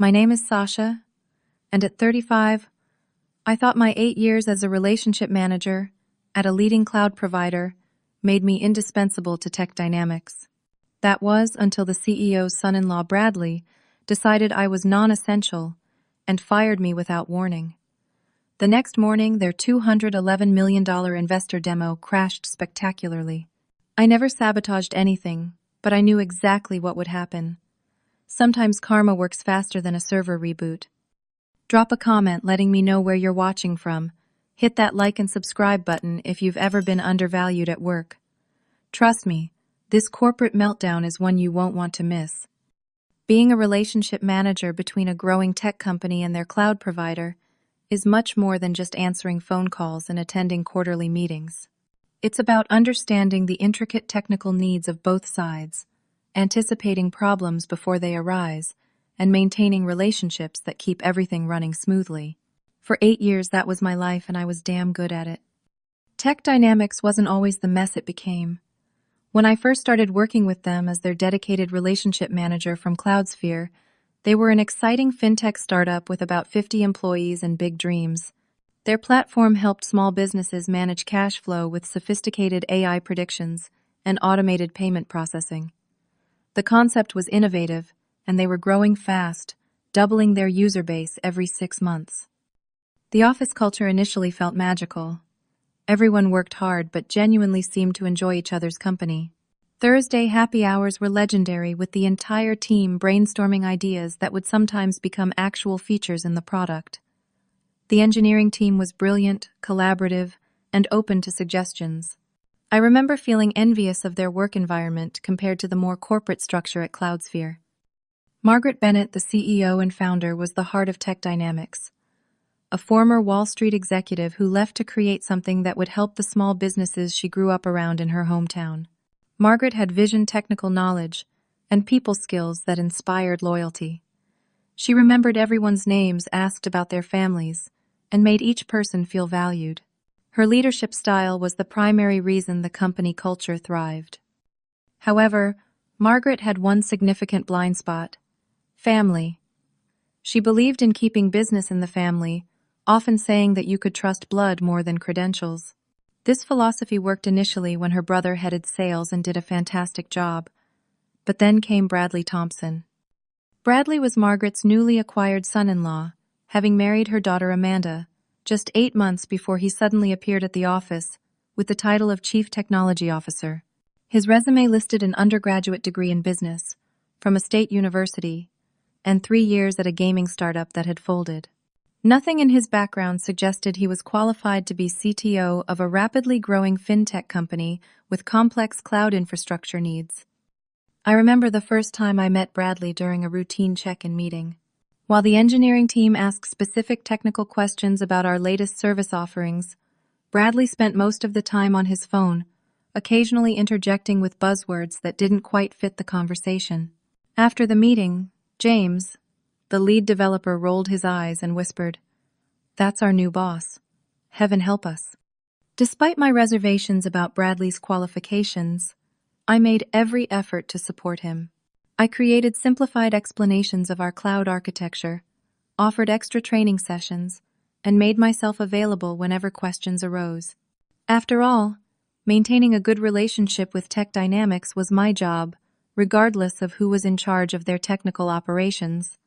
My name is Sasha, and at 35, I thought my 8 years as a relationship manager at a leading cloud provider made me indispensable to Tech Dynamics. That was until the CEO's son-in-law Bradley decided I was non-essential and fired me without warning. The next morning, their $211 million investor demo crashed spectacularly. I never sabotaged anything, but I knew exactly what would happen. Sometimes karma works faster than a server reboot. Drop a comment letting me know where you're watching from. Hit that like and subscribe button if you've ever been undervalued at work. Trust me, this corporate meltdown is one you won't want to miss. Being a relationship manager between a growing tech company and their cloud provider is much more than just answering phone calls and attending quarterly meetings. It's about understanding the intricate technical needs of both sides, anticipating problems before they arise, and maintaining relationships that keep everything running smoothly. For 8 years, that was my life, and I was damn good at it. Tech Dynamics wasn't always the mess it became. When I first started working with them as their dedicated relationship manager from CloudSphere, they were an exciting fintech startup with about 50 employees and big dreams. Their platform helped small businesses manage cash flow with sophisticated AI predictions and automated payment processing. The concept was innovative, and they were growing fast, doubling their user base every 6 months. The office culture initially felt magical. Everyone worked hard but genuinely seemed to enjoy each other's company. Thursday happy hours were legendary, with the entire team brainstorming ideas that would sometimes become actual features in the product. The engineering team was brilliant, collaborative, and open to suggestions. I remember feeling envious of their work environment compared to the more corporate structure at CloudSphere. Margaret Bennett, the CEO and founder, was the heart of Tech Dynamics, a former Wall Street executive who left to create something that would help the small businesses she grew up around in her hometown. Margaret had vision, technical knowledge, and people skills that inspired loyalty. She remembered everyone's names, asked about their families, and made each person feel valued. Her leadership style was the primary reason the company culture thrived. However, Margaret had one significant blind spot: family. She believed in keeping business in the family, often saying that you could trust blood more than credentials. This philosophy worked initially when her brother headed sales and did a fantastic job. But then came Bradley Thompson. Bradley was Margaret's newly acquired son-in-law, having married her daughter Amanda, just 8 months before he suddenly appeared at the office with the title of Chief Technology Officer. His resume listed an undergraduate degree in business from a state university and 3 years at a gaming startup that had folded. Nothing in his background suggested he was qualified to be CTO of a rapidly growing fintech company with complex cloud infrastructure needs. I remember the first time I met Bradley during a routine check-in meeting. While the engineering team asked specific technical questions about our latest service offerings, Bradley spent most of the time on his phone, occasionally interjecting with buzzwords that didn't quite fit the conversation. After the meeting, James, the lead developer, rolled his eyes and whispered, "That's our new boss. Heaven help us." Despite my reservations about Bradley's qualifications, I made every effort to support him. I created simplified explanations of our cloud architecture, offered extra training sessions, and made myself available whenever questions arose. After all, maintaining a good relationship with Tech Dynamics was my job, regardless of who was in charge of their technical operations.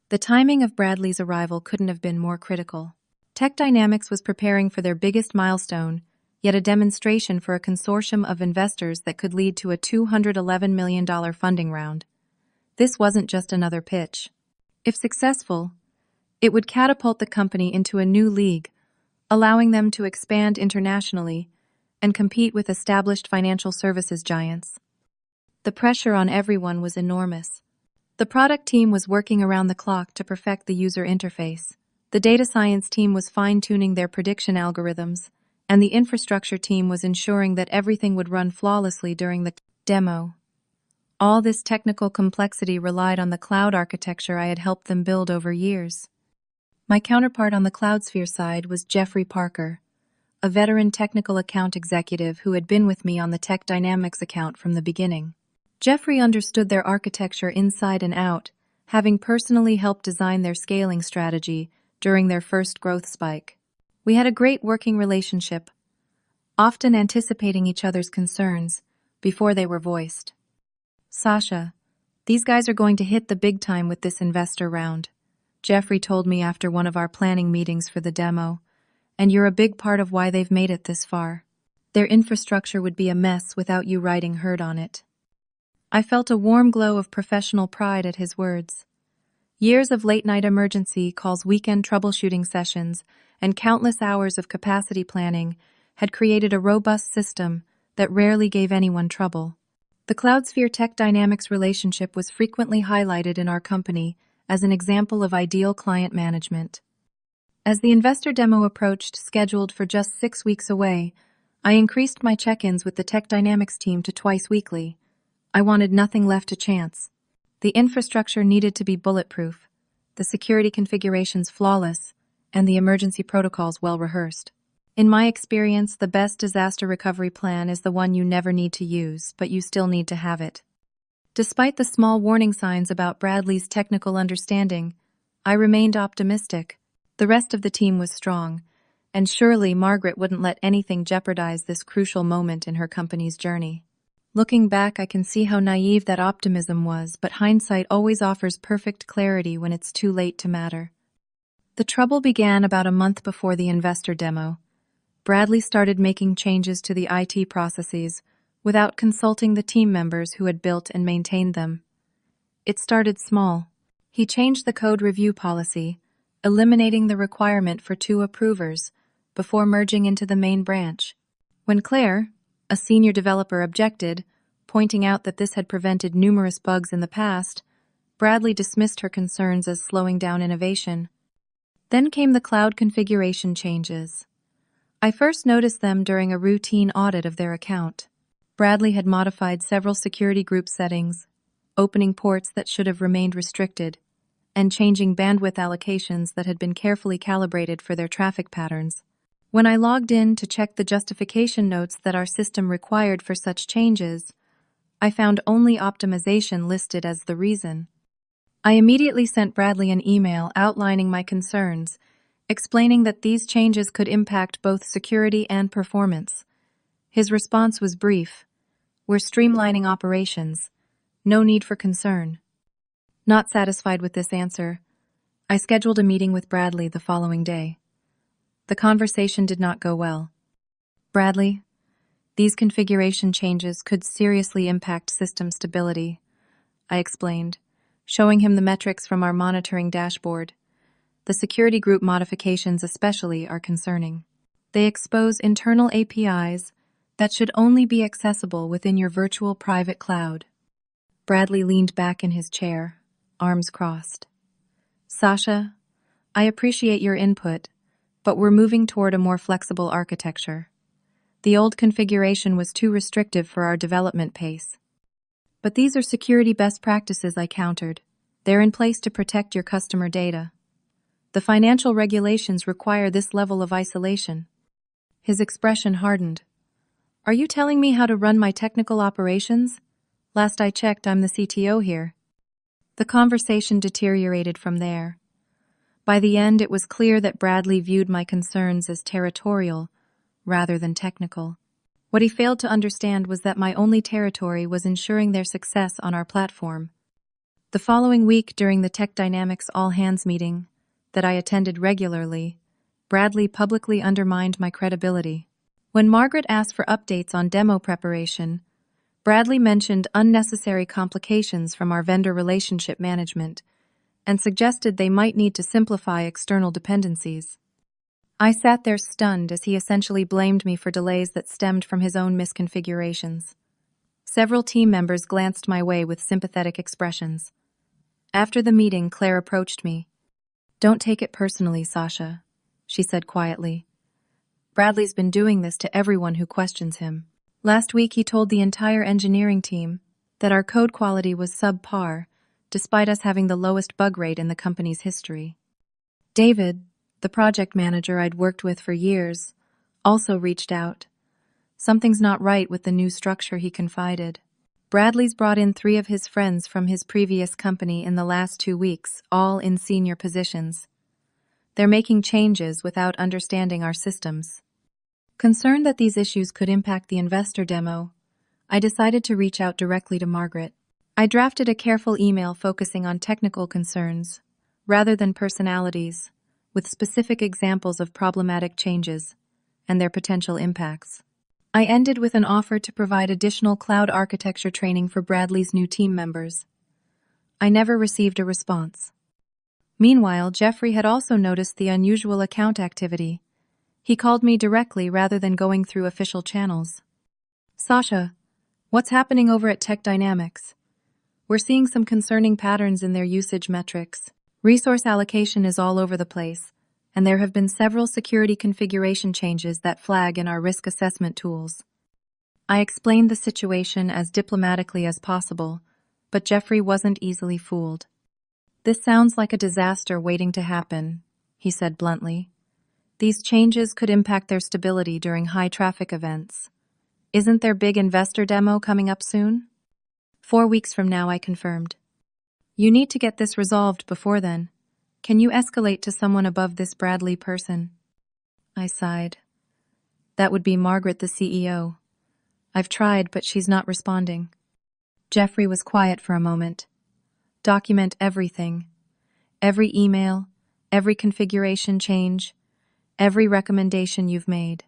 The timing of Bradley's arrival couldn't have been more critical. Tech Dynamics was preparing for their biggest milestone, yet a demonstration for a consortium of investors that could lead to a $211 million funding round. This wasn't just another pitch. If successful, it would catapult the company into a new league, allowing them to expand internationally and compete with established financial services giants. The pressure on everyone was enormous. The product team was working around the clock to perfect the user interface. The data science team was fine-tuning their prediction algorithms, and the infrastructure team was ensuring that everything would run flawlessly during the demo. All this technical complexity relied on the cloud architecture I had helped them build over years. My counterpart on the CloudSphere side was Jeffrey Parker, a veteran technical account executive who had been with me on the Tech Dynamics account from the beginning. Jeffrey understood their architecture inside and out, having personally helped design their scaling strategy during their first growth spike. We had a great working relationship, often anticipating each other's concerns before they were voiced. Sasha, these guys are going to hit the big time with this investor round, Jeffrey told me after one of our planning meetings for the demo, and you're a big part of why they've made it this far. Their infrastructure would be a mess without you riding herd on it. I felt a warm glow of professional pride at his words. Years of late-night emergency calls, weekend troubleshooting sessions, and countless hours of capacity planning had created a robust system that rarely gave anyone trouble. The CloudSphere Tech Dynamics relationship was frequently highlighted in our company as an example of ideal client management. As the investor demo approached, scheduled for just 6 weeks away, I increased my check-ins with the Tech Dynamics team to twice weekly. I wanted nothing left to chance. The infrastructure needed to be bulletproof, the security configurations flawless, and the emergency protocols well-rehearsed. In my experience, the best disaster recovery plan is the one you never need to use, but you still need to have it. Despite the small warning signs about Bradley's technical understanding, I remained optimistic. The rest of the team was strong, and surely Margaret wouldn't let anything jeopardize this crucial moment in her company's journey. Looking back, I can see how naive that optimism was, but hindsight always offers perfect clarity when it's too late to matter. The trouble began about a month before the investor demo. Bradley started making changes to the IT processes without consulting the team members who had built and maintained them. It started small. He changed the code review policy, eliminating the requirement for 2 approvers before merging into the main branch. When Claire, a senior developer, objected, pointing out that this had prevented numerous bugs in the past, Bradley dismissed her concerns as slowing down innovation. Then came the cloud configuration changes. I first noticed them during a routine audit of their account. Bradley had modified several security group settings, opening ports that should have remained restricted, and changing bandwidth allocations that had been carefully calibrated for their traffic patterns. When I logged in to check the justification notes that our system required for such changes, I found only optimization listed as the reason. I immediately sent Bradley an email outlining my concerns, explaining that these changes could impact both security and performance. His response was brief: "We're streamlining operations. No need for concern." Not satisfied with this answer, I scheduled a meeting with Bradley the following day. The conversation did not go well. "Bradley, these configuration changes could seriously impact system stability," I explained, showing him the metrics from our monitoring dashboard. "The security group modifications especially are concerning. They expose internal APIs that should only be accessible within your virtual private cloud." Bradley leaned back in his chair, arms crossed. "Sasha, I appreciate your input, but we're moving toward a more flexible architecture. The old configuration was too restrictive for our development pace." "But these are security best practices," I countered. "They're in place to protect your customer data. The financial regulations require this level of isolation." His expression hardened. "Are you telling me how to run my technical operations? Last I checked, I'm the CTO here." The conversation deteriorated from there. By the end, it was clear that Bradley viewed my concerns as territorial rather than technical. What he failed to understand was that my only territory was ensuring their success on our platform. The following week, during the Tech Dynamics all-hands meeting that I attended regularly, Bradley publicly undermined my credibility. When Margaret asked for updates on demo preparation, Bradley mentioned unnecessary complications from our vendor relationship management and suggested they might need to simplify external dependencies. I sat there stunned as he essentially blamed me for delays that stemmed from his own misconfigurations. Several team members glanced my way with sympathetic expressions. After the meeting, Claire approached me. "Don't take it personally, Sasha," she said quietly. "Bradley's been doing this to everyone who questions him. Last week he told the entire engineering team that our code quality was subpar, despite us having the lowest bug rate in the company's history. David, the project manager I'd worked with for years, also reached out. Something's not right with the new structure, he confided. Bradley's brought in 3 of his friends from his previous company in the last 2 weeks, all in senior positions. They're making changes without understanding our systems. Concerned that these issues could impact the investor demo, I decided to reach out directly to Margaret. I drafted a careful email focusing on technical concerns, rather than personalities, with specific examples of problematic changes and their potential impacts. I ended with an offer to provide additional cloud architecture training for Bradley's new team members. I never received a response. Meanwhile, Jeffrey had also noticed the unusual account activity. He called me directly rather than going through official channels. "Sasha, what's happening over at Tech Dynamics? We're seeing some concerning patterns in their usage metrics. Resource allocation is all over the place, and there have been several security configuration changes that flag in our risk assessment tools." I explained the situation as diplomatically as possible, but Jeffrey wasn't easily fooled. "This sounds like a disaster waiting to happen," he said bluntly. "These changes could impact their stability during high-traffic events. Isn't their big investor demo coming up soon?" 4 weeks from now, I confirmed. "You need to get this resolved before then. Can you escalate to someone above this Bradley person?" I sighed. "That would be Margaret, the CEO. I've tried, but she's not responding." Jeffrey was quiet for a moment. "Document everything. Every email, every configuration change, every recommendation you've made.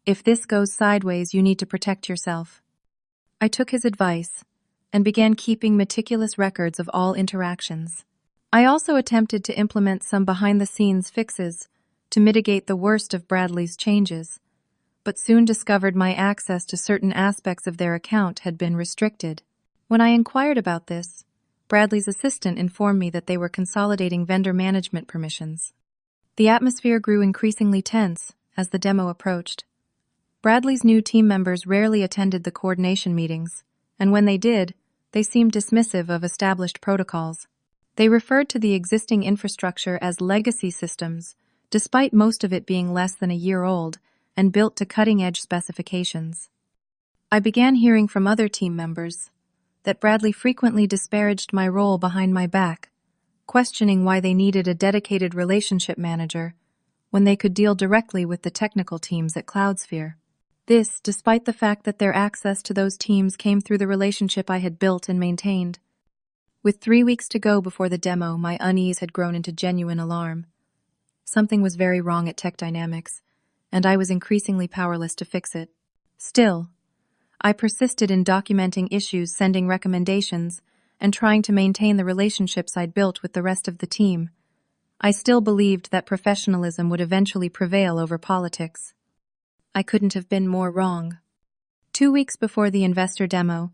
If this goes sideways, you need to protect yourself." I took his advice and began keeping meticulous records of all interactions. I also attempted to implement some behind-the-scenes fixes to mitigate the worst of Bradley's changes, but soon discovered my access to certain aspects of their account had been restricted. When I inquired about this, Bradley's assistant informed me that they were consolidating vendor management permissions. The atmosphere grew increasingly tense as the demo approached. Bradley's new team members rarely attended the coordination meetings, and when they did, they seemed dismissive of established protocols. They referred to the existing infrastructure as legacy systems, despite most of it being less than a year old and built to cutting-edge specifications. I began hearing from other team members that Bradley frequently disparaged my role behind my back, questioning why they needed a dedicated relationship manager when they could deal directly with the technical teams at Cloudsphere. This, despite the fact that their access to those teams came through the relationship I had built and maintained. With 3 weeks to go before the demo, my unease had grown into genuine alarm. Something was very wrong at Tech Dynamics, and I was increasingly powerless to fix it. Still, I persisted in documenting issues, sending recommendations, and trying to maintain the relationships I'd built with the rest of the team. I still believed that professionalism would eventually prevail over politics. I couldn't have been more wrong. 2 weeks before the investor demo,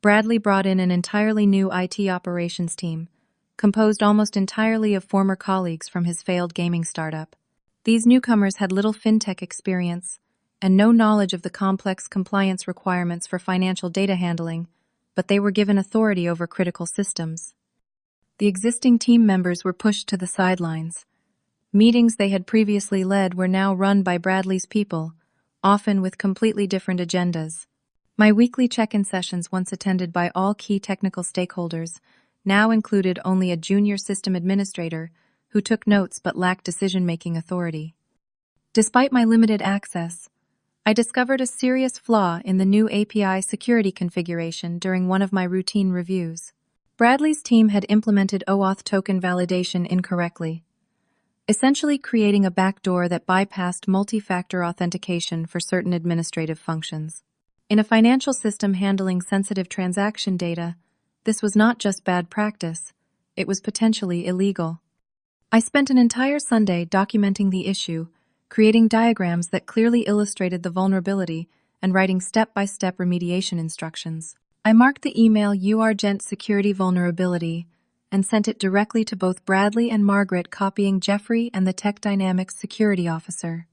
Bradley brought in an entirely new IT operations team, composed almost entirely of former colleagues from his failed gaming startup. These newcomers had little fintech experience and no knowledge of the complex compliance requirements for financial data handling, but they were given authority over critical systems. The existing team members were pushed to the sidelines. Meetings they had previously led were now run by Bradley's people, often with completely different agendas. My weekly check-in sessions, once attended by all key technical stakeholders, now included only a junior system administrator who took notes but lacked decision-making authority. Despite my limited access, I discovered a serious flaw in the new API security configuration during one of my routine reviews. Bradley's team had implemented OAuth token validation incorrectly, essentially creating a backdoor that bypassed multi-factor authentication for certain administrative functions. In a financial system handling sensitive transaction data, this was not just bad practice, it was potentially illegal. I spent an entire Sunday documenting the issue, creating diagrams that clearly illustrated the vulnerability and writing step-by-step remediation instructions. I marked the email URgent security vulnerability and sent it directly to both Bradley and Margaret, copying Jeffrey and the Tech Dynamics security officer.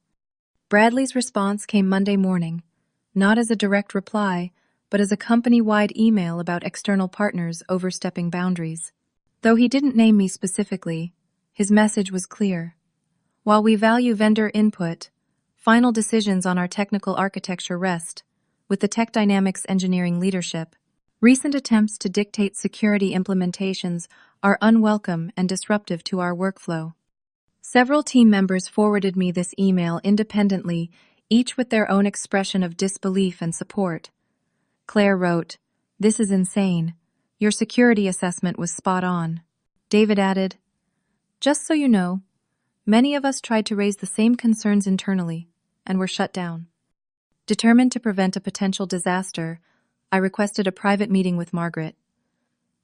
Bradley's response came Monday morning, not as a direct reply, but as a company-wide email about external partners overstepping boundaries. Though he didn't name me specifically, his message was clear. While we value vendor input, final decisions on our technical architecture rest with the Tech Dynamics engineering leadership. Recent attempts to dictate security implementations are unwelcome and disruptive to our workflow. Several team members forwarded me this email independently, each with their own expression of disbelief and support. Claire wrote, "This is insane. Your security assessment was spot on." David added, "Just so you know, many of us tried to raise the same concerns internally and were shut down." Determined to prevent a potential disaster, I requested a private meeting with Margaret.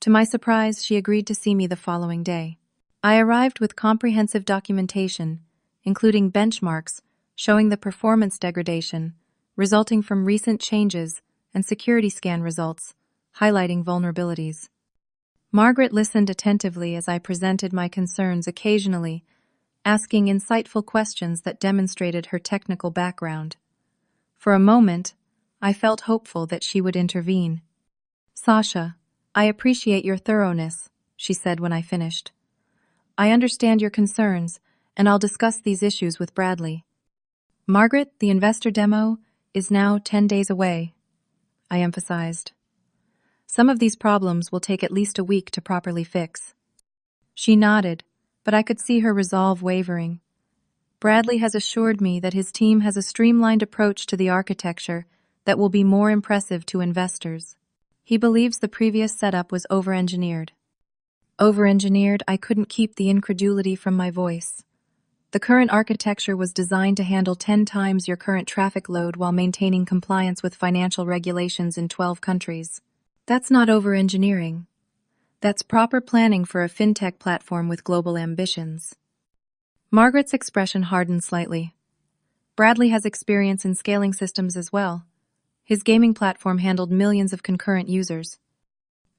To my surprise, she agreed to see me the following day. I arrived with comprehensive documentation, including benchmarks showing the performance degradation resulting from recent changes and security scan results highlighting vulnerabilities. Margaret listened attentively as I presented my concerns, occasionally asking insightful questions that demonstrated her technical background. For a moment, I felt hopeful that she would intervene. "Sasha, I appreciate your thoroughness," she said when I finished. "I understand your concerns, and I'll discuss these issues with Bradley." "Margaret, the investor demo is now 10 days away," I emphasized. "Some of these problems will take at least a week to properly fix." She nodded, but I could see her resolve wavering. "Bradley has assured me that his team has a streamlined approach to the architecture that will be more impressive to investors. He believes the previous setup was over-engineered." Over-engineered, I couldn't keep the incredulity from my voice. The current architecture was designed to handle 10 times your current traffic load while maintaining compliance with financial regulations in 12 countries. That's not over-engineering. That's proper planning for a fintech platform with global ambitions. Margaret's expression hardened slightly. "Bradley has experience in scaling systems as well. His gaming platform handled millions of concurrent users."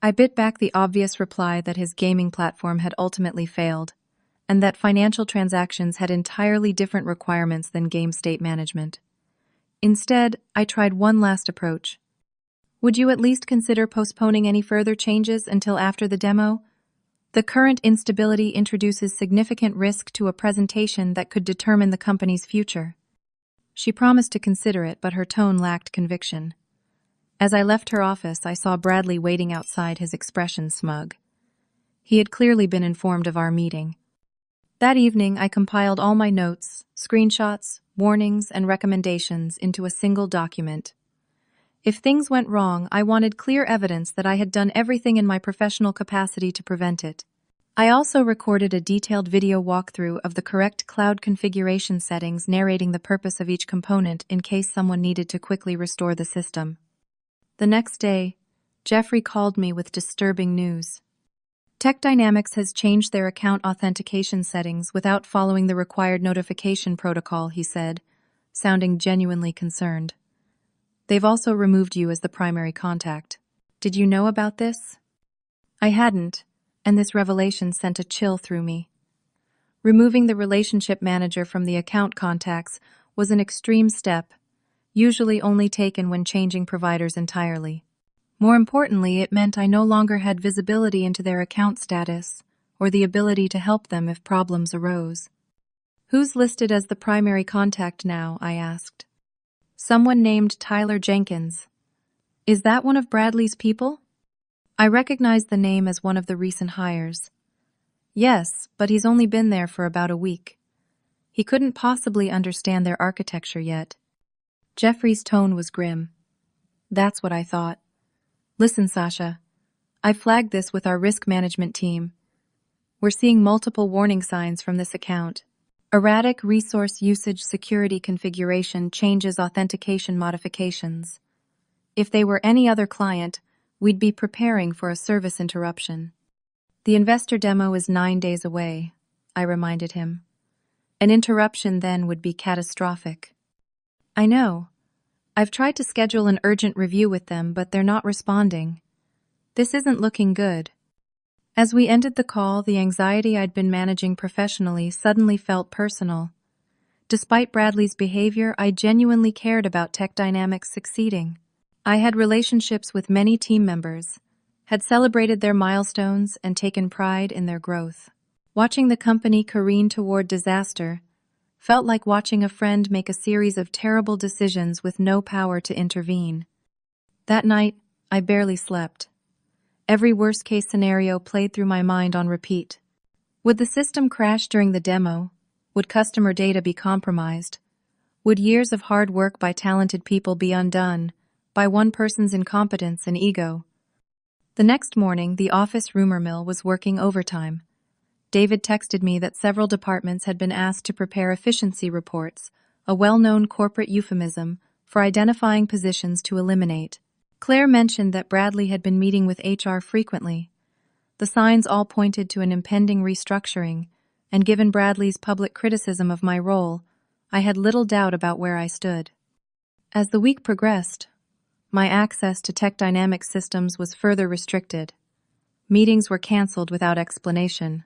I bit back the obvious reply that his gaming platform had ultimately failed, and that financial transactions had entirely different requirements than game state management. Instead, I tried one last approach. "Would you at least consider postponing any further changes until after the demo? The current instability introduces significant risk to a presentation that could determine the company's future." She promised to consider it, but her tone lacked conviction. As I left her office, I saw Bradley waiting outside, his expression smug. He had clearly been informed of our meeting. That evening, I compiled all my notes, screenshots, warnings, and recommendations into a single document. If things went wrong, I wanted clear evidence that I had done everything in my professional capacity to prevent it. I also recorded a detailed video walkthrough of the correct cloud configuration settings, narrating the purpose of each component in case someone needed to quickly restore the system. The next day, Jeffrey called me with disturbing news. Tech Dynamics has changed their account authentication settings without following the required notification protocol, he said, sounding genuinely concerned. "They've also removed you as the primary contact. Did you know about this?" I hadn't, and this revelation sent a chill through me. Removing the relationship manager from the account contacts was an extreme step, usually only taken when changing providers entirely. More importantly, it meant I no longer had visibility into their account status or the ability to help them if problems arose. "Who's listed as the primary contact now?" I asked. "Someone named Tyler Jenkins." "Is that one of Bradley's people?" I recognized the name as one of the recent hires. "Yes, but he's only been there for about a week. He couldn't possibly understand their architecture yet." Jeffrey's tone was grim. "That's what I thought. Listen, Sasha, I flagged this with our risk management team. We're seeing multiple warning signs from this account. Erratic resource usage, security configuration changes, authentication modifications. If they were any other client, we'd be preparing for a service interruption." "The investor demo is 9 days away," I reminded him. "An interruption then would be catastrophic." "I know. I've tried to schedule an urgent review with them, but they're not responding. This isn't looking good." As we ended the call, the anxiety I'd been managing professionally suddenly felt personal. Despite Bradley's behavior, I genuinely cared about Tech Dynamics succeeding. I had relationships with many team members, had celebrated their milestones, and taken pride in their growth. Watching the company careen toward disaster felt like watching a friend make a series of terrible decisions with no power to intervene. That night, I barely slept. Every worst-case scenario played through my mind on repeat. Would the system crash during the demo? Would customer data be compromised? Would years of hard work by talented people be undone by one person's incompetence and ego? The next morning, the office rumor mill was working overtime. David texted me that several departments had been asked to prepare efficiency reports, a well-known corporate euphemism for identifying positions to eliminate. Claire mentioned that Bradley had been meeting with HR frequently. The signs all pointed to an impending restructuring, and given Bradley's public criticism of my role, I had little doubt about where I stood. As the week progressed, my access to Tech Dynamics systems was further restricted. Meetings were canceled without explanation.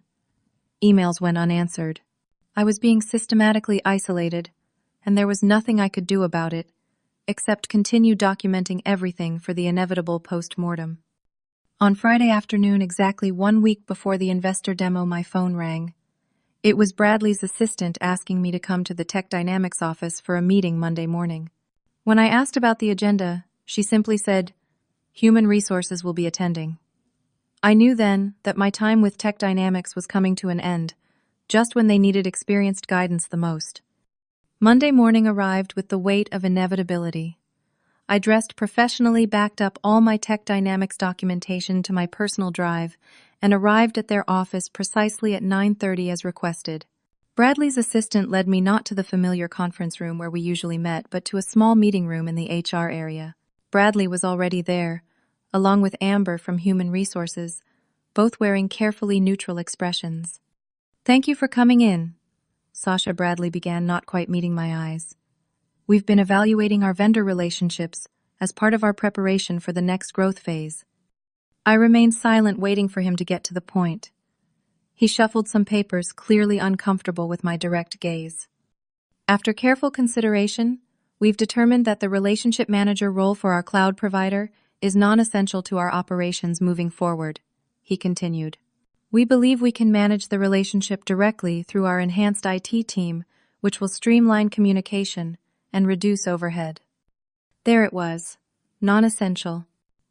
Emails went unanswered. I was being systematically isolated, and there was nothing I could do about it, except continue documenting everything for the inevitable post-mortem. On Friday afternoon, exactly 1 week before the investor demo, my phone rang. It was Bradley's assistant asking me to come to the Tech Dynamics office for a meeting Monday morning. When I asked about the agenda, she simply said, "Human Resources will be attending." I knew then that my time with Tech Dynamics was coming to an end, just when they needed experienced guidance the most. Monday morning arrived with the weight of inevitability. I dressed professionally, backed up all my Tech Dynamics documentation to my personal drive, and arrived at their office precisely at 9:30 as requested. Bradley's assistant led me not to the familiar conference room where we usually met, but to a small meeting room in the HR area. Bradley was already there, along with Amber from Human Resources, both wearing carefully neutral expressions. "Thank you for coming in," Sasha Bradley began, not quite meeting my eyes. "We've been evaluating our vendor relationships as part of our preparation for the next growth phase." I remained silent, waiting for him to get to the point. He shuffled some papers, clearly uncomfortable with my direct gaze. "After careful consideration, we've determined that the relationship manager role for our cloud provider is non-essential to our operations moving forward," he continued. "We believe we can manage the relationship directly through our enhanced IT team, which will streamline communication and reduce overhead." There it was, non-essential.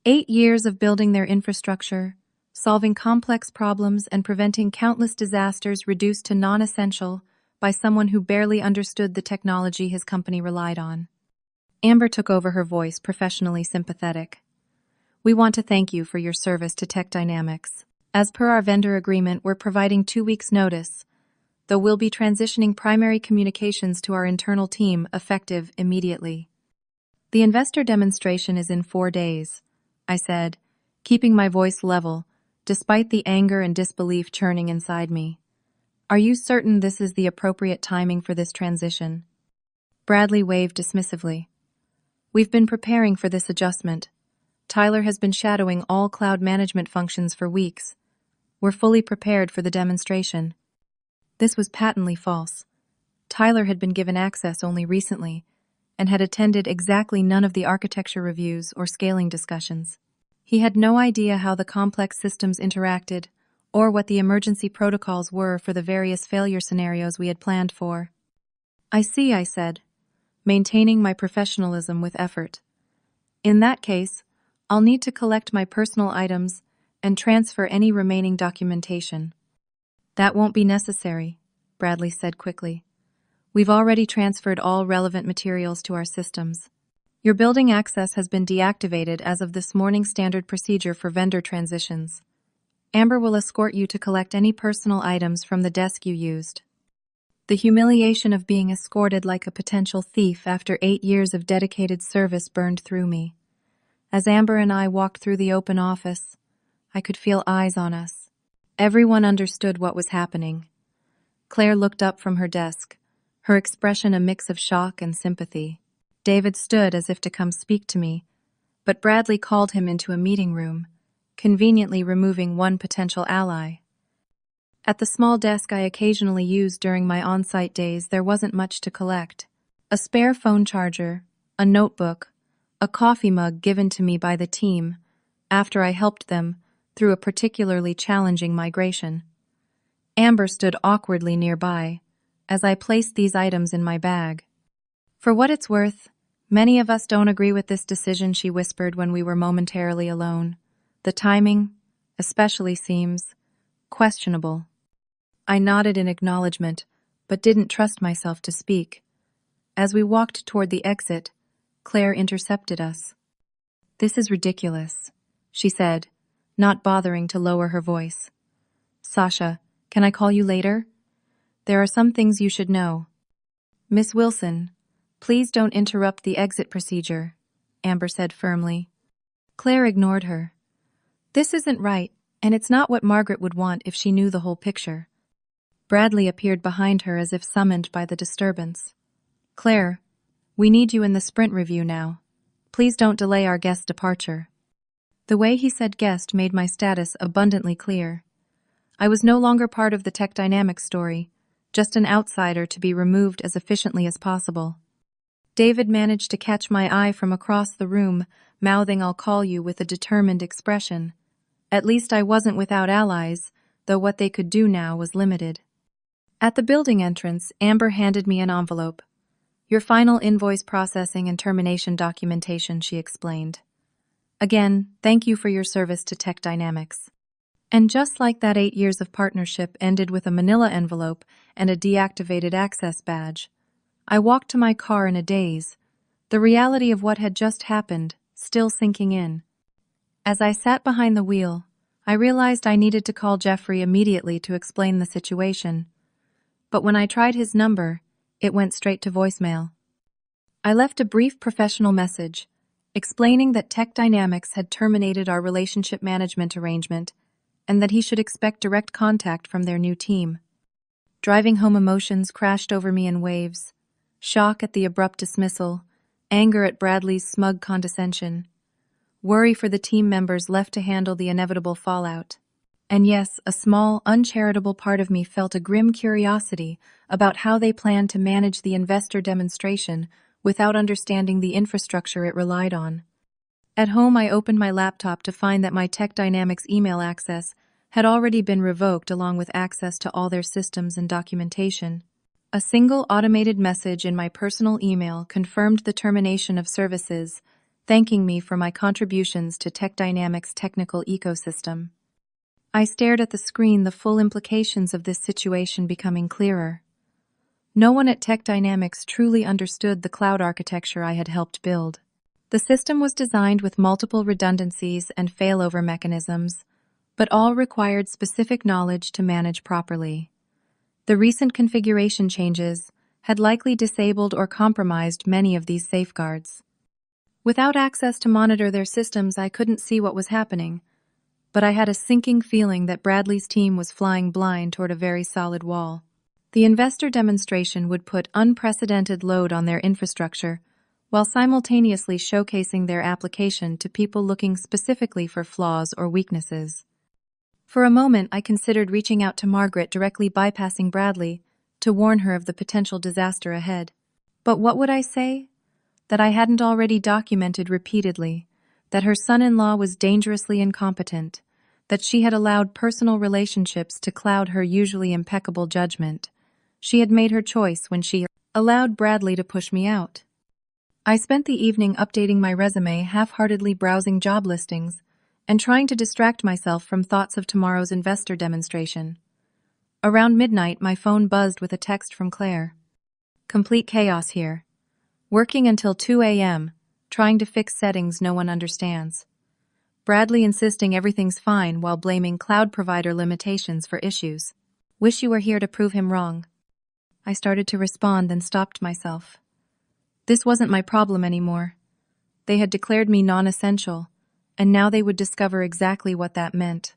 8 years of building their infrastructure, solving complex problems, and preventing countless disasters reduced to non-essential by someone who barely understood the technology his company relied on. Amber took over, her voice professionally sympathetic. "We want to thank you for your service to Tech Dynamics. As per our vendor agreement, we're providing 2 weeks' notice, though we'll be transitioning primary communications to our internal team effective immediately." "The investor demonstration is in 4 days," I said, keeping my voice level, despite the anger and disbelief churning inside me. "Are you certain this is the appropriate timing for this transition?" Bradley waved dismissively. "We've been preparing for this adjustment. Tyler has been shadowing all cloud management functions for weeks. We're fully prepared for the demonstration." This was patently false. Tyler had been given access only recently, and had attended exactly none of the architecture reviews or scaling discussions. He had no idea how the complex systems interacted, or what the emergency protocols were for the various failure scenarios we had planned for. "I see," I said, maintaining my professionalism with effort. "In that case, I'll need to collect my personal items and transfer any remaining documentation." "That won't be necessary," Bradley said quickly. "We've already transferred all relevant materials to our systems. Your building access has been deactivated as of this morning's standard procedure for vendor transitions. Amber will escort you to collect any personal items from the desk you used." The humiliation of being escorted like a potential thief after 8 years of dedicated service burned through me. As Amber and I walked through the open office, I could feel eyes on us. Everyone understood what was happening. Claire looked up from her desk, her expression a mix of shock and sympathy. David stood as if to come speak to me, but Bradley called him into a meeting room, conveniently removing one potential ally. At the small desk I occasionally used during my on-site days, there wasn't much to collect. A spare phone charger, a notebook, a coffee mug given to me by the team after I helped them through a particularly challenging migration. Amber stood awkwardly nearby as I placed these items in my bag. "For what it's worth, many of us don't agree with this decision," she whispered when we were momentarily alone. "The timing, especially seems questionable. I nodded in acknowledgement, but didn't trust myself to speak. As we walked toward the exit, Claire intercepted us. "This is ridiculous," she said, not bothering to lower her voice. "Sasha, can I call you later? There are some things you should know." "Miss Wilson, please don't interrupt the exit procedure," Amber said firmly. Claire ignored her. "This isn't right, and it's not what Margaret would want if she knew the whole picture." Bradley appeared behind her as if summoned by the disturbance. "Claire, we need you in the sprint review now. Please don't delay our guest's departure." The way he said guest made my status abundantly clear. I was no longer part of the Tech Dynamics story, just an outsider to be removed as efficiently as possible. David managed to catch my eye from across the room, mouthing "I'll call you" with a determined expression. At least I wasn't without allies, though what they could do now was limited. At the building entrance, Amber handed me an envelope. "Your final invoice processing and termination documentation," she explained. "Again, thank you for your service to Tech Dynamics." And just like that, 8 years of partnership ended with a manila envelope and a deactivated access badge. I walked to my car in a daze, the reality of what had just happened still sinking in. As I sat behind the wheel, I realized I needed to call Jeffrey immediately to explain the situation. But when I tried his number, it went straight to voicemail. I left a brief professional message, explaining that Tech Dynamics had terminated our relationship management arrangement and that he should expect direct contact from their new team. Driving home, emotions crashed over me in waves. Shock at the abrupt dismissal, anger at Bradley's smug condescension, worry for the team members left to handle the inevitable fallout. And yes, a small, uncharitable part of me felt a grim curiosity about how they planned to manage the investor demonstration without understanding the infrastructure it relied on. At home, I opened my laptop to find that my Tech Dynamics email access had already been revoked, along with access to all their systems and documentation. A single automated message in my personal email confirmed the termination of services, thanking me for my contributions to Tech Dynamics' technical ecosystem. I stared at the screen, the full implications of this situation becoming clearer. No one at Tech Dynamics truly understood the cloud architecture I had helped build. The system was designed with multiple redundancies and failover mechanisms, but all required specific knowledge to manage properly. The recent configuration changes had likely disabled or compromised many of these safeguards. Without access to monitor their systems, I couldn't see what was happening, but I had a sinking feeling that Bradley's team was flying blind toward a very solid wall. The investor demonstration would put unprecedented load on their infrastructure, while simultaneously showcasing their application to people looking specifically for flaws or weaknesses. For a moment, I considered reaching out to Margaret, directly bypassing Bradley, to warn her of the potential disaster ahead. But what would I say? That I hadn't already documented repeatedly, that her son-in-law was dangerously incompetent, that she had allowed personal relationships to cloud her usually impeccable judgment. She had made her choice when she allowed Bradley to push me out. I spent the evening updating my resume, half-heartedly browsing job listings, and trying to distract myself from thoughts of tomorrow's investor demonstration. Around midnight, my phone buzzed with a text from Claire. "Complete chaos here. Working until 2 a.m., trying to fix settings no one understands. Bradley insisting everything's fine while blaming cloud provider limitations for issues. Wish you were here to prove him wrong." I started to respond, then stopped myself. This wasn't my problem anymore. They had declared me non-essential, and now they would discover exactly what that meant.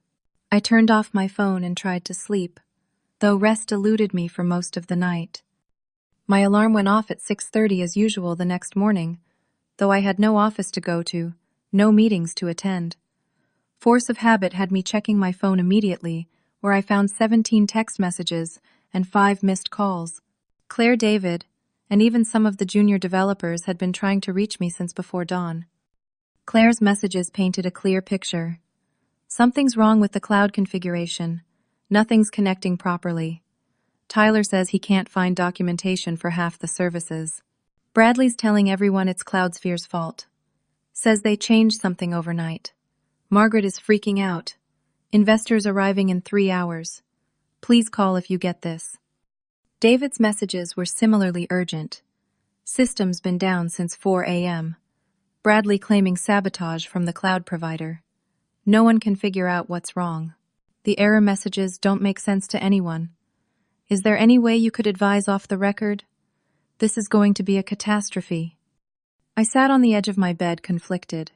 I turned off my phone and tried to sleep, though rest eluded me for most of the night. My alarm went off at 6:30 as usual the next morning, though I had no office to go to, no meetings to attend. Force of habit had me checking my phone immediately, where I found 17 text messages and 5 missed calls. Claire, David, and even some of the junior developers had been trying to reach me since before dawn. Claire's messages painted a clear picture. "Something's wrong with the cloud configuration. Nothing's connecting properly. Tyler says he can't find documentation for half the services. Bradley's telling everyone it's CloudSphere's fault. Says they changed something overnight. Margaret is freaking out. Investors arriving in 3 hours. Please call if you get this. David's messages were similarly urgent. System's been down since 4 a.m. Bradley claiming sabotage from the cloud provider. No one can figure out what's wrong. The error messages don't make sense to anyone. Is there any way you could advise off the record? This is going to be a catastrophe. I sat on the edge of my bed, conflicted.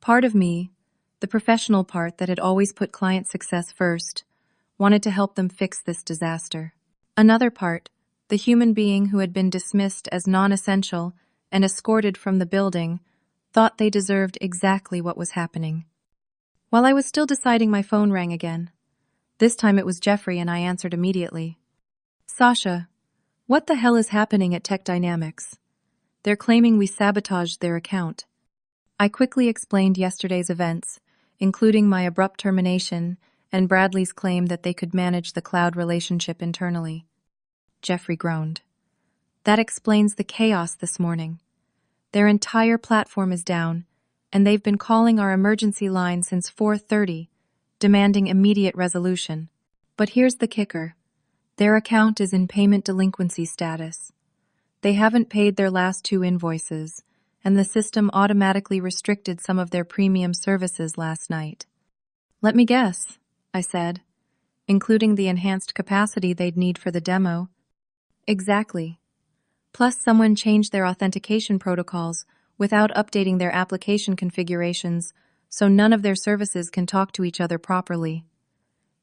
Part of me, the professional part that had always put client success first, wanted to help them fix this disaster. Another part, the human being who had been dismissed as non-essential and escorted from the building, thought they deserved exactly what was happening. While I was still deciding, my phone rang again. This time it was Jeffrey, and I answered immediately. Sasha, what the hell is happening at Tech Dynamics? They're claiming we sabotaged their account. I quickly explained yesterday's events, including my abrupt termination and Bradley's claim that they could manage the cloud relationship internally. Jeffrey groaned. That explains the chaos this morning. Their entire platform is down, and they've been calling our emergency line since 4:30, demanding immediate resolution. But here's the kicker. Their account is in payment delinquency status. They haven't paid their last 2 invoices, and the system automatically restricted some of their premium services last night. Let me guess, I said, including the enhanced capacity they'd need for the demo. Exactly. Plus, someone changed their authentication protocols without updating their application configurations, so none of their services can talk to each other properly.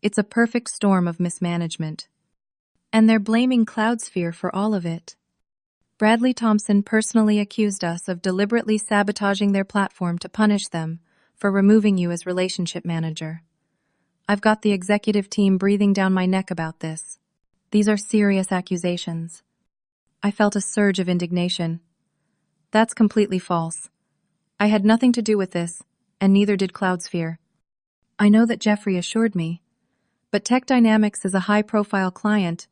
It's a perfect storm of mismanagement. And they're blaming Cloudsphere for all of it. Bradley Thompson personally accused us of deliberately sabotaging their platform to punish them for removing you as relationship manager. I've got the executive team breathing down my neck about this. These are serious accusations. I felt a surge of indignation. That's completely false. I had nothing to do with this, and neither did Cloudsphere. I know that Jeffrey assured me, but Tech Dynamics is a high-profile client,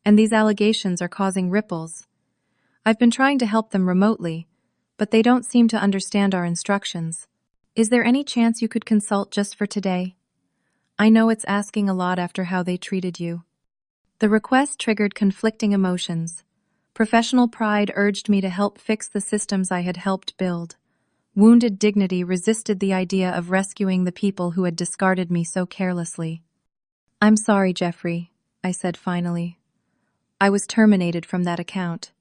and these allegations are causing ripples. I've been trying to help them remotely, but they don't seem to understand our instructions. Is there any chance you could consult just for today? I know it's asking a lot after how they treated you. The request triggered conflicting emotions. Professional pride urged me to help fix the systems I had helped build. Wounded dignity resisted the idea of rescuing the people who had discarded me so carelessly. I'm sorry, Jeffrey, I said finally. I was terminated from that account.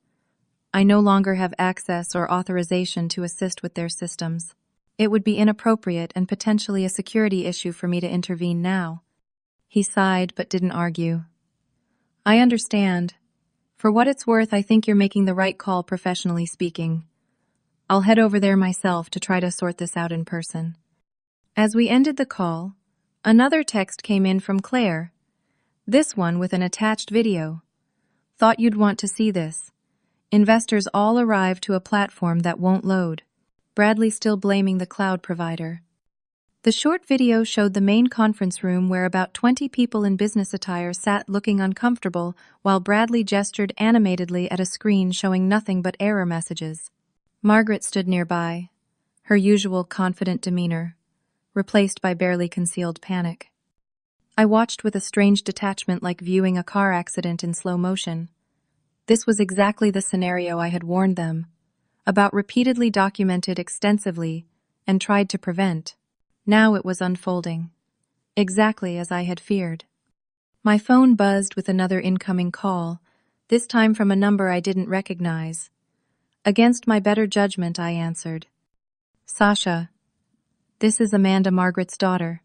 I no longer have access or authorization to assist with their systems. It would be inappropriate and potentially a security issue for me to intervene now. He sighed but didn't argue. I understand. For what it's worth, I think you're making the right call, professionally speaking. I'll head over there myself to try to sort this out in person. As we ended the call, another text came in from Claire. This one with an attached video. Thought you'd want to see this. Investors all arrive to a platform that won't load. Bradley still blaming the cloud provider. The short video showed the main conference room where about 20 people in business attire sat looking uncomfortable while Bradley gestured animatedly at a screen showing nothing but error messages. Margaret stood nearby, her usual confident demeanor, replaced by barely concealed panic. I watched with a strange detachment, like viewing a car accident in slow motion. This was exactly the scenario I had warned them about, repeatedly documented extensively, and tried to prevent. Now it was unfolding, exactly as I had feared. My phone buzzed with another incoming call, this time from a number I didn't recognize. Against my better judgment, I answered. Sasha, this is Amanda, Margaret's daughter.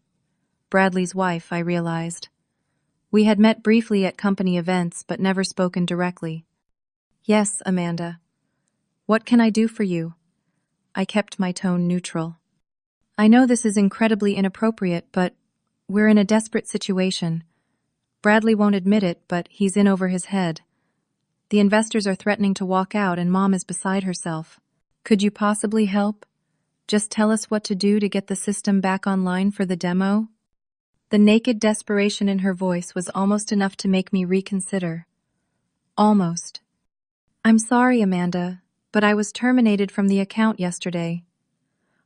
Bradley's wife, I realized. We had met briefly at company events, but never spoken directly. Yes, Amanda. What can I do for you? I kept my tone neutral. I know this is incredibly inappropriate, but we're in a desperate situation. Bradley won't admit it, but he's in over his head. The investors are threatening to walk out, and Mom is beside herself. Could you possibly help? Just tell us what to do to get the system back online for the demo? The naked desperation in her voice was almost enough to make me reconsider. Almost. I'm sorry, Amanda, but I was terminated from the account yesterday.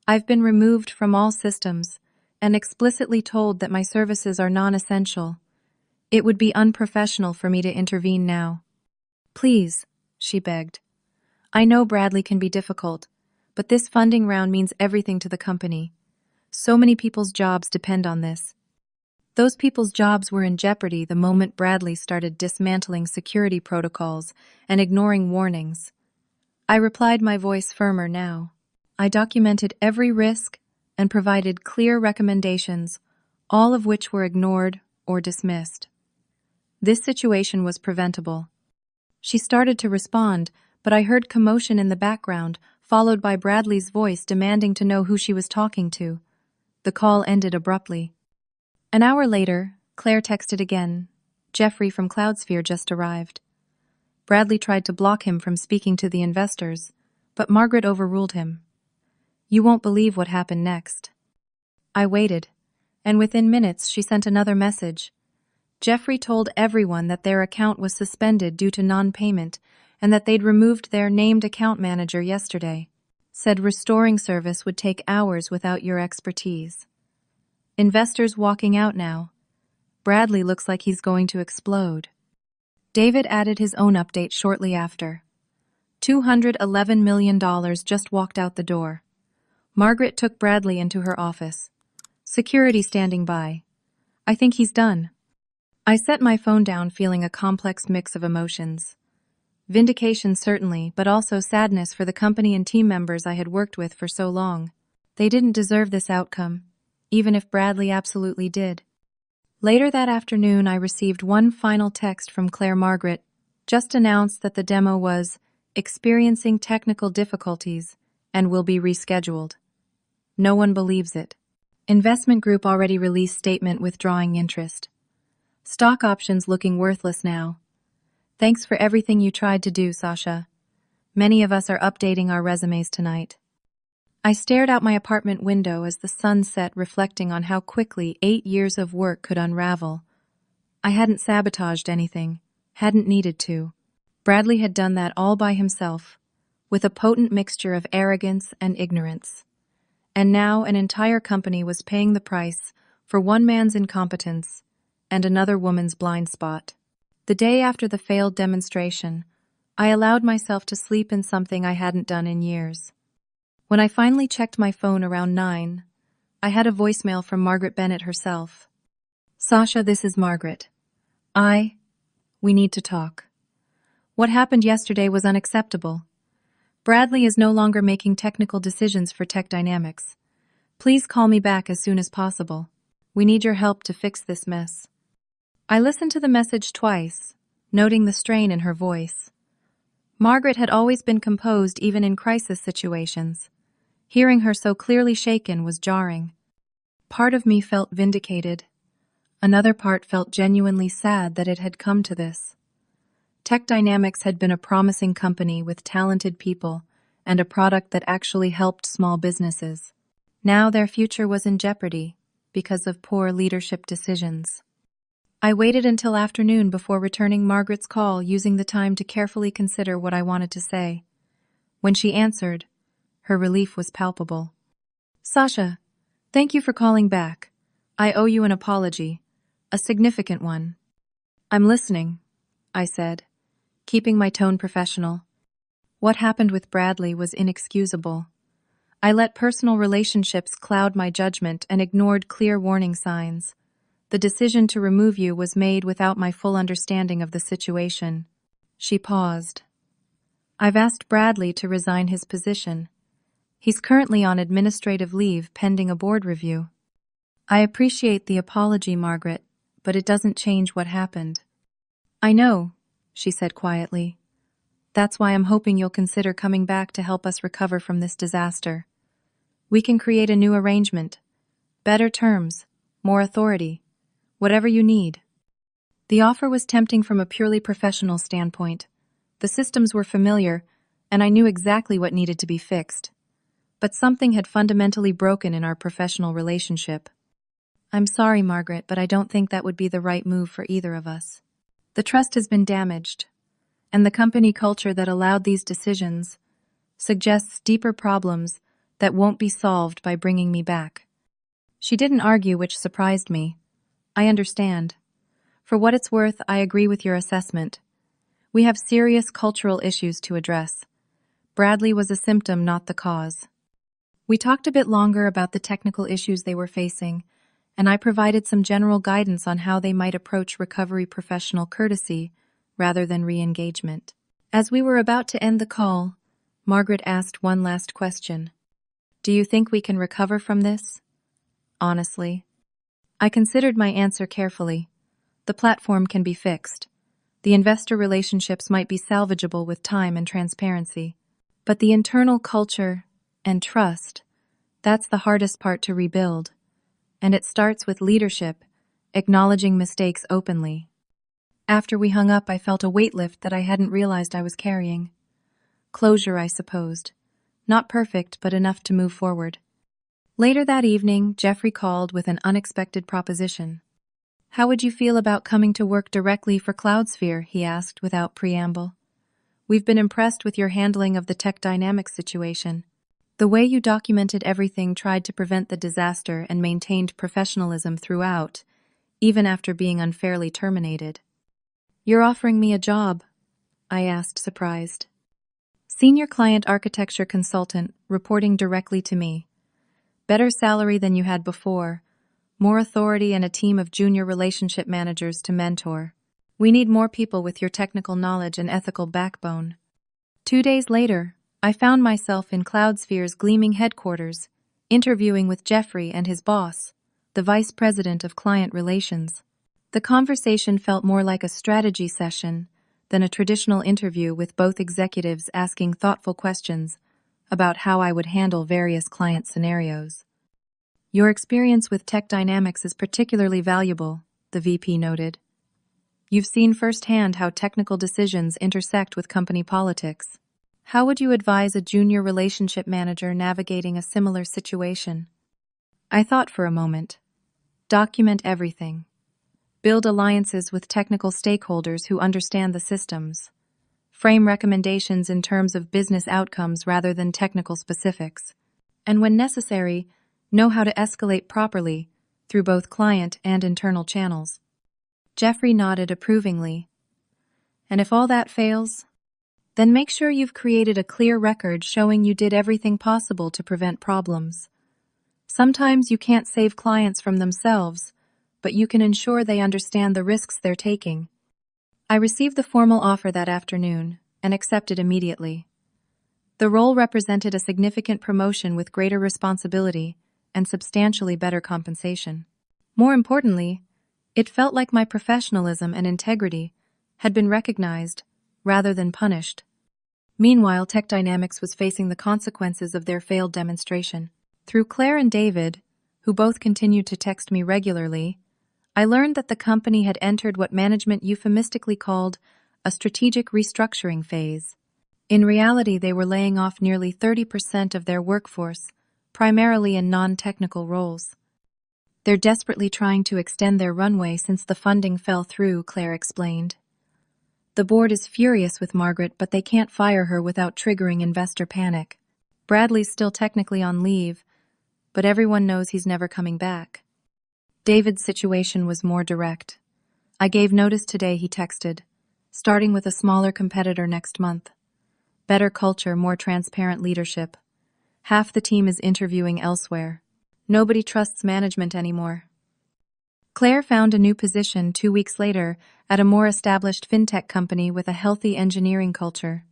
I've been removed from all systems, and explicitly told that my services are non-essential. It would be unprofessional for me to intervene now. Please, she begged. I know Bradley can be difficult, but this funding round means everything to the company. So many people's jobs depend on this. Those people's jobs were in jeopardy the moment Bradley started dismantling security protocols and ignoring warnings. I replied, my voice firmer now. I documented every risk and provided clear recommendations, all of which were ignored or dismissed. This situation was preventable. She started to respond, but I heard commotion in the background, followed by Bradley's voice demanding to know who she was talking to. The call ended abruptly. An hour later, Claire texted again. Jeffrey from Cloudsphere just arrived. Bradley tried to block him from speaking to the investors, but Margaret overruled him. You won't believe what happened next. I waited, and within minutes she sent another message. Jeffrey told everyone that their account was suspended due to non-payment and that they'd removed their named account manager yesterday. Said restoring service would take hours without your expertise. Investors walking out now. Bradley looks like he's going to explode. David added his own update shortly after. $211 million just walked out the door. Margaret took Bradley into her office. Security standing by. I think he's done. I set my phone down feeling a complex mix of emotions. Vindication certainly, but also sadness for the company and team members I had worked with for so long. They didn't deserve this outcome, even if Bradley absolutely did. Later that afternoon, I received one final text from Claire. Margaret just announced that the demo was experiencing technical difficulties and will be rescheduled. No one believes it. Investment group already released statement withdrawing interest. Stock options looking worthless now. Thanks for everything you tried to do, Sasha. Many of us are updating our resumes tonight. I stared out my apartment window as the sun set, reflecting on how quickly 8 years of work could unravel. I hadn't sabotaged anything, hadn't needed to. Bradley had done that all by himself, with a potent mixture of arrogance and ignorance. And now an entire company was paying the price for one man's incompetence and another woman's blind spot. The day after the failed demonstration, I allowed myself to sleep in something I hadn't done in years. When I finally checked my phone around 9, I had a voicemail from Margaret Bennett herself. Sasha, this is Margaret. We need to talk. What happened yesterday was unacceptable. Bradley is no longer making technical decisions for Tech Dynamics. Please call me back as soon as possible. We need your help to fix this mess. I listened to the message twice, noting the strain in her voice. Margaret had always been composed even in crisis situations. Hearing her so clearly shaken was jarring. Part of me felt vindicated. Another part felt genuinely sad that it had come to this. Tech Dynamics had been a promising company with talented people and a product that actually helped small businesses. Now their future was in jeopardy because of poor leadership decisions. I waited until afternoon before returning Margaret's call, using the time to carefully consider what I wanted to say. When she answered, her relief was palpable. Sasha, thank you for calling back. I owe you an apology, a significant one. I'm listening, I said, keeping my tone professional. What happened with Bradley was inexcusable. I let personal relationships cloud my judgment and ignored clear warning signs. The decision to remove you was made without my full understanding of the situation. She paused. I've asked Bradley to resign his position. He's currently on administrative leave pending a board review. I appreciate the apology, Margaret, but it doesn't change what happened. I know, she said quietly. That's why I'm hoping you'll consider coming back to help us recover from this disaster. We can create a new arrangement. Better terms, more authority. Whatever you need. The offer was tempting from a purely professional standpoint. The systems were familiar, and I knew exactly what needed to be fixed. But something had fundamentally broken in our professional relationship. I'm sorry, Margaret, but I don't think that would be the right move for either of us. The trust has been damaged, and the company culture that allowed these decisions suggests deeper problems that won't be solved by bringing me back. She didn't argue, which surprised me. I understand. For what it's worth, I agree with your assessment. We have serious cultural issues to address. Bradley was a symptom, not the cause. We talked a bit longer about the technical issues they were facing, and I provided some general guidance on how they might approach recovery professional courtesy rather than re-engagement. As we were about to end the call, Margaret asked one last question. Do you think we can recover from this? Honestly. I considered my answer carefully. The platform can be fixed. The investor relationships might be salvageable with time and transparency. But the internal culture and trust, that's the hardest part to rebuild. And it starts with leadership, acknowledging mistakes openly. After we hung up, I felt a weight lift that I hadn't realized I was carrying. Closure, I supposed. Not perfect, but enough to move forward. Later that evening, Jeffrey called with an unexpected proposition. How would you feel about coming to work directly for Cloudsphere? He asked without preamble. We've been impressed with your handling of the tech dynamics situation. The way you documented everything, tried to prevent the disaster, and maintained professionalism throughout, even after being unfairly terminated. You're offering me a job? I asked, surprised. Senior Client Architecture Consultant, reporting directly to me. Better salary than you had before, more authority, and a team of junior relationship managers to mentor. We need more people with your technical knowledge and ethical backbone. 2 days later, I found myself in Cloudsphere's gleaming headquarters, interviewing with Jeffrey and his boss, the Vice President of Client Relations. The conversation felt more like a strategy session than a traditional interview, with both executives asking thoughtful questions about how I would handle various client scenarios. Your experience with tech dynamics is particularly valuable, the VP noted. You've seen firsthand how technical decisions intersect with company politics. How would you advise a junior relationship manager navigating a similar situation? I thought for a moment. Document everything. Build alliances with technical stakeholders who understand the systems. Frame recommendations in terms of business outcomes rather than technical specifics. And when necessary, know how to escalate properly through both client and internal channels. Jeffrey nodded approvingly. And if all that fails, then make sure you've created a clear record showing you did everything possible to prevent problems. Sometimes you can't save clients from themselves, but you can ensure they understand the risks they're taking. I received the formal offer that afternoon and accepted immediately. The role represented a significant promotion with greater responsibility and substantially better compensation. More importantly, it felt like my professionalism and integrity had been recognized rather than punished. Meanwhile, Tech Dynamics was facing the consequences of their failed demonstration. Through Claire and David, who both continued to text me regularly, I learned that the company had entered what management euphemistically called a strategic restructuring phase. In reality, they were laying off nearly 30% of their workforce, primarily in non-technical roles. They're desperately trying to extend their runway since the funding fell through, Claire explained. The board is furious with Margaret, but they can't fire her without triggering investor panic. Bradley's still technically on leave, but everyone knows he's never coming back. David's situation was more direct. I gave notice today, he texted, starting with a smaller competitor next month. Better culture, more transparent leadership. Half the team is interviewing elsewhere. Nobody trusts management anymore. Claire found a new position 2 weeks later at a more established fintech company with a healthy engineering culture.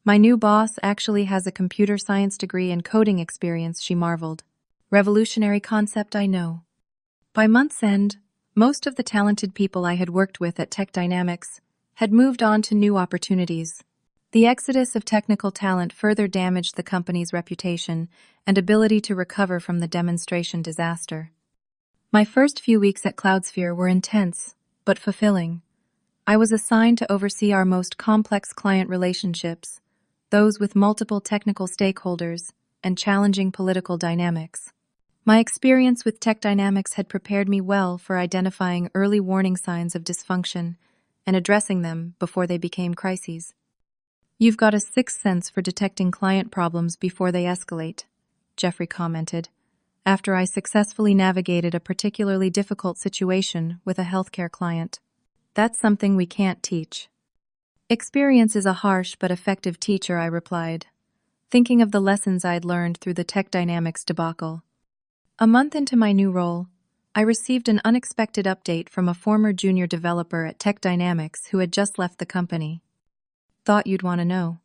My new boss actually has a computer science degree and coding experience, she marveled. Revolutionary concept, I know. By month's end, most of the talented people I had worked with at Tech Dynamics had moved on to new opportunities. The exodus of technical talent further damaged the company's reputation and ability to recover from the demonstration disaster. My first few weeks at Cloudsphere were intense, but fulfilling. I was assigned to oversee our most complex client relationships, those with multiple technical stakeholders and challenging political dynamics. My experience with Tech Dynamics had prepared me well for identifying early warning signs of dysfunction and addressing them before they became crises. You've got a sixth sense for detecting client problems before they escalate, Jeffrey commented, after I successfully navigated a particularly difficult situation with a healthcare client. That's something we can't teach. Experience is a harsh but effective teacher, I replied, thinking of the lessons I'd learned through the Tech Dynamics debacle. A month into my new role, I received an unexpected update from a former junior developer at Tech Dynamics who had just left the company. Thought you'd want to know.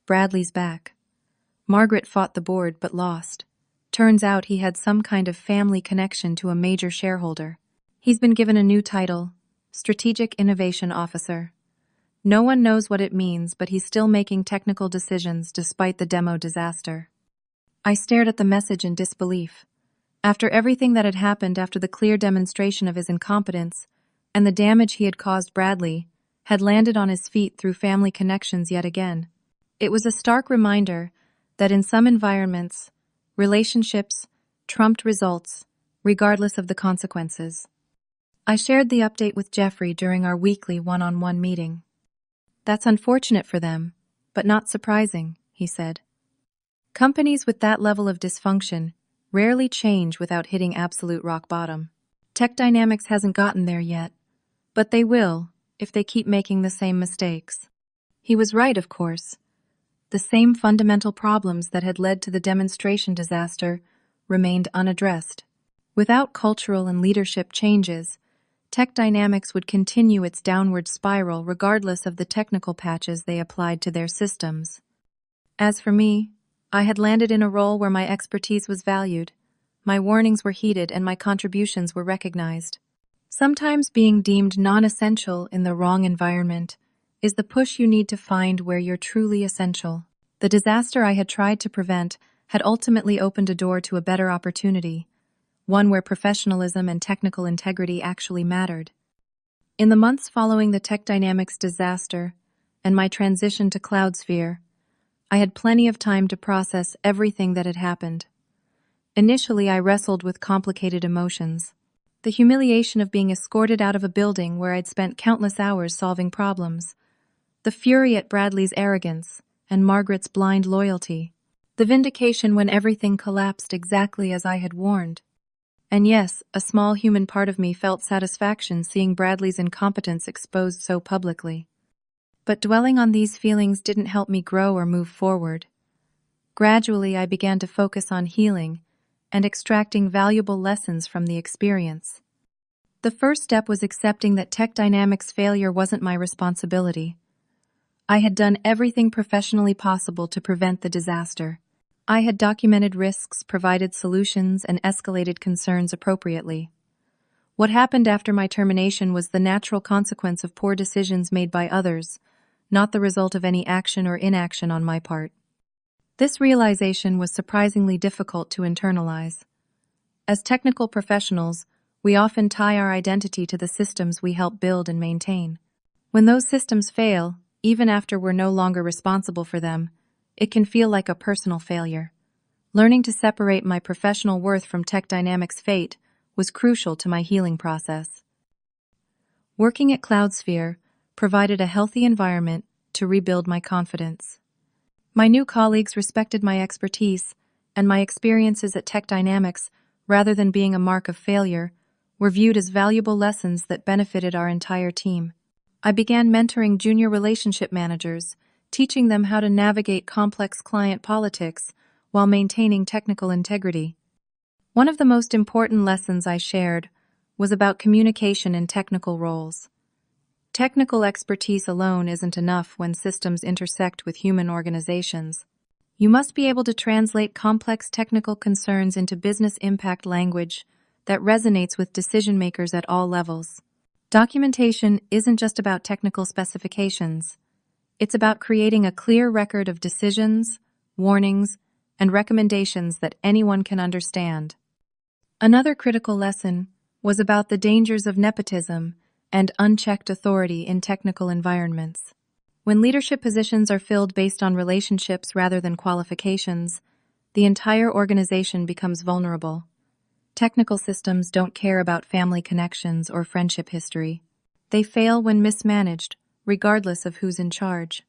Bradley's back. Margaret fought the board but lost. Turns out he had some kind of family connection to a major shareholder. He's been given a new title, Strategic Innovation Officer. No one knows what it means, but he's still making technical decisions despite the demo disaster. I stared at the message in disbelief. After everything that had happened after the clear demonstration of his incompetence, and the damage he had caused Bradley, had landed on his feet through family connections yet again. It was a stark reminder that in some environments, relationships trumped results, regardless of the consequences. I shared the update with Jeffrey during our weekly one-on-one meeting. That's unfortunate for them, but not surprising, he said. Companies with that level of dysfunction rarely change without hitting absolute rock bottom. Tech Dynamics hasn't gotten there yet, but they will if they keep making the same mistakes. He was right, of course. The same fundamental problems that had led to the demonstration disaster remained unaddressed. Without cultural and leadership changes, Tech Dynamics would continue its downward spiral regardless of the technical patches they applied to their systems. As for me, I had landed in a role where my expertise was valued, my warnings were heeded, and my contributions were recognized. Sometimes being deemed non-essential in the wrong environment is the push you need to find where you're truly essential. The disaster I had tried to prevent had ultimately opened a door to a better opportunity, one where professionalism and technical integrity actually mattered. In the months following the Tech Dynamics disaster and my transition to CloudSphere, I had plenty of time to process everything that had happened. Initially, I wrestled with complicated emotions. The humiliation of being escorted out of a building where I'd spent countless hours solving problems. The fury at Bradley's arrogance and Margaret's blind loyalty. The vindication when everything collapsed exactly as I had warned. And yes, a small human part of me felt satisfaction seeing Bradley's incompetence exposed so publicly. But dwelling on these feelings didn't help me grow or move forward. Gradually, I began to focus on healing and extracting valuable lessons from the experience. The first step was accepting that Tech Dynamics' failure wasn't my responsibility. I had done everything professionally possible to prevent the disaster. I had documented risks, provided solutions, and escalated concerns appropriately. What happened after my termination was the natural consequence of poor decisions made by others, not the result of any action or inaction on my part. This realization was surprisingly difficult to internalize. As technical professionals, we often tie our identity to the systems we help build and maintain. When those systems fail, even after we're no longer responsible for them, it can feel like a personal failure. Learning to separate my professional worth from Tech Dynamics' fate was crucial to my healing process. Working at CloudSphere provided a healthy environment to rebuild my confidence. My new colleagues respected my expertise, and my experiences at Tech Dynamics, rather than being a mark of failure, were viewed as valuable lessons that benefited our entire team. I began mentoring junior relationship managers, teaching them how to navigate complex client politics while maintaining technical integrity. One of the most important lessons I shared was about communication in technical roles. Technical expertise alone isn't enough when systems intersect with human organizations. You must be able to translate complex technical concerns into business impact language that resonates with decision-makers at all levels. Documentation isn't just about technical specifications. It's about creating a clear record of decisions, warnings, and recommendations that anyone can understand. Another critical lesson was about the dangers of nepotism and unchecked authority in technical environments. When leadership positions are filled based on relationships rather than qualifications, the entire organization becomes vulnerable. Technical systems don't care about family connections or friendship history. They fail when mismanaged, regardless of who's in charge.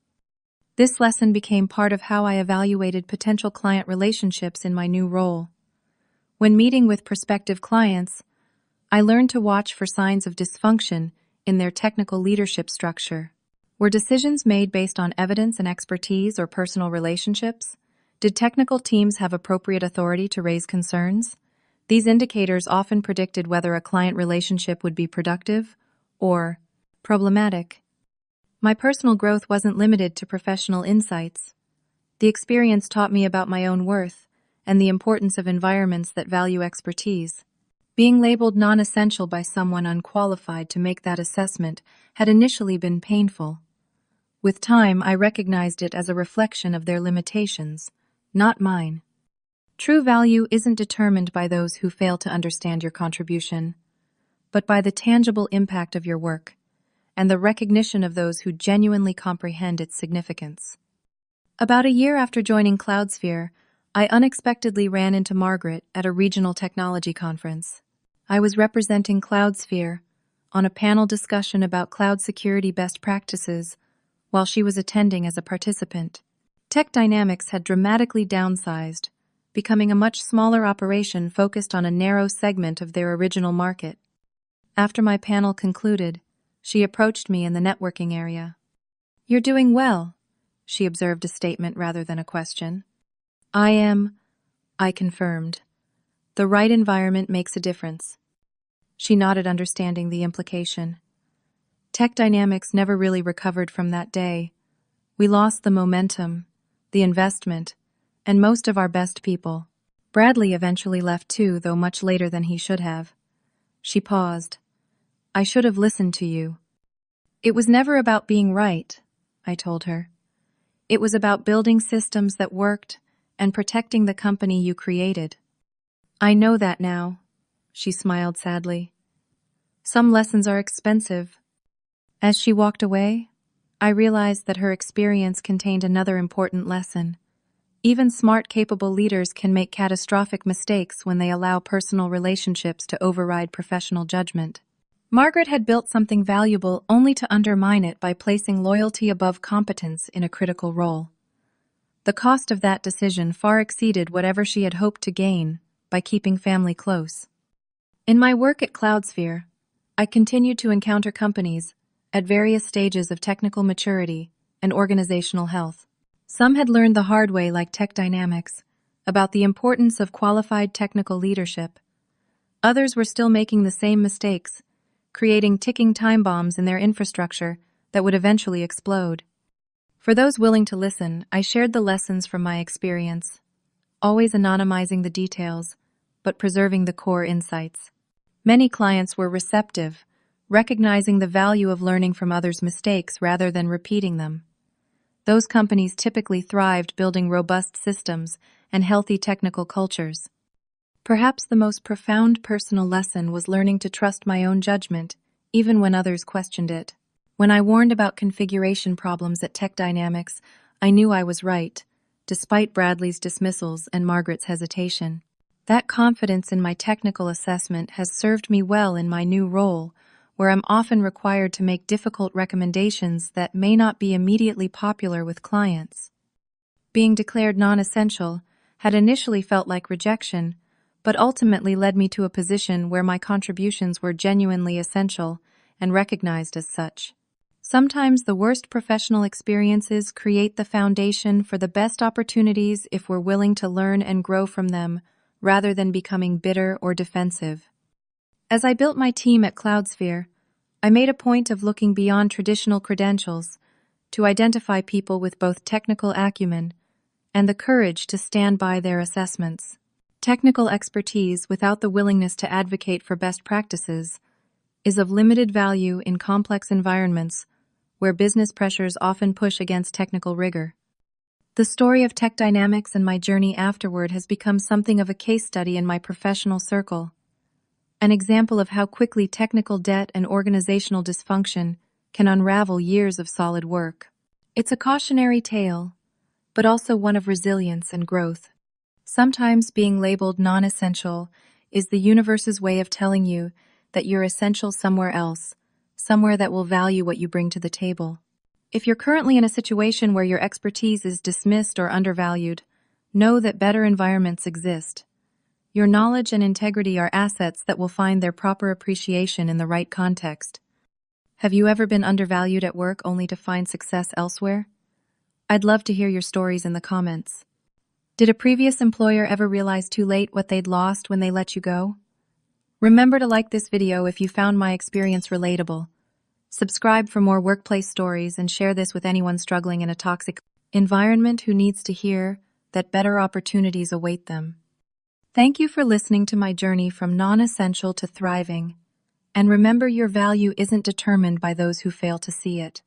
This lesson became part of how I evaluated potential client relationships in my new role. When meeting with prospective clients, I learned to watch for signs of dysfunction in their technical leadership structure. Were decisions made based on evidence and expertise or personal relationships? Did technical teams have appropriate authority to raise concerns? These indicators often predicted whether a client relationship would be productive or problematic. My personal growth wasn't limited to professional insights. The experience taught me about my own worth and the importance of environments that value expertise. Being labeled non-essential by someone unqualified to make that assessment had initially been painful. With time, I recognized it as a reflection of their limitations, not mine. True value isn't determined by those who fail to understand your contribution, but by the tangible impact of your work and the recognition of those who genuinely comprehend its significance. About a year after joining Cloudsphere, I unexpectedly ran into Margaret at a regional technology conference. I was representing Cloudsphere on a panel discussion about cloud security best practices while she was attending as a participant. Tech Dynamics had dramatically downsized, becoming a much smaller operation focused on a narrow segment of their original market. After my panel concluded, she approached me in the networking area. "You're doing well," she observed, a statement rather than a question. I confirmed. "The right environment makes a difference." She nodded, understanding the implication. Tech Dynamics never really recovered from that day. We lost the momentum, the investment, and most of our best people. Bradley eventually left too, though much later than he should have. She paused. "I should have listened to you." "It was never about being right," I told her. "It was about building systems that worked and protecting the company you created." "I know that now," she smiled sadly. "Some lessons are expensive." As she walked away, I realized that her experience contained another important lesson. Even smart, capable leaders can make catastrophic mistakes when they allow personal relationships to override professional judgment. Margaret had built something valuable only to undermine it by placing loyalty above competence in a critical role. The cost of that decision far exceeded whatever she had hoped to gain by keeping family close. In my work at Cloudsphere, I continued to encounter companies at various stages of technical maturity and organizational health. Some had learned the hard way, like Tech Dynamics, about the importance of qualified technical leadership. Others were still making the same mistakes, creating ticking time bombs in their infrastructure that would eventually explode. For those willing to listen, I shared the lessons from my experience, always anonymizing the details, but preserving the core insights. Many clients were receptive, recognizing the value of learning from others' mistakes rather than repeating them. Those companies typically thrived building robust systems and healthy technical cultures. Perhaps the most profound personal lesson was learning to trust my own judgment, even when others questioned it. When I warned about configuration problems at Tech Dynamics, I knew I was right, despite Bradley's dismissals and Margaret's hesitation. That confidence in my technical assessment has served me well in my new role, where I'm often required to make difficult recommendations that may not be immediately popular with clients. Being declared non-essential had initially felt like rejection, but ultimately led me to a position where my contributions were genuinely essential and recognized as such. Sometimes the worst professional experiences create the foundation for the best opportunities if we're willing to learn and grow from them, rather than becoming bitter or defensive. As I built my team at Cloudsphere, I made a point of looking beyond traditional credentials to identify people with both technical acumen and the courage to stand by their assessments. Technical expertise without the willingness to advocate for best practices is of limited value in complex environments where business pressures often push against technical rigor. The story of Tech Dynamics and my journey afterward has become something of a case study in my professional circle, an example of how quickly technical debt and organizational dysfunction can unravel years of solid work. It's a cautionary tale, but also one of resilience and growth. Sometimes being labeled non-essential is the universe's way of telling you that you're essential somewhere else, somewhere that will value what you bring to the table. If you're currently in a situation where your expertise is dismissed or undervalued, know that better environments exist. Your knowledge and integrity are assets that will find their proper appreciation in the right context. Have you ever been undervalued at work only to find success elsewhere? I'd love to hear your stories in the comments. Did a previous employer ever realize too late what they'd lost when they let you go? Remember to like this video if you found my experience relatable. Subscribe for more workplace stories and share this with anyone struggling in a toxic environment who needs to hear that better opportunities await them. Thank you for listening to my journey from non-essential to thriving. And remember, your value isn't determined by those who fail to see it.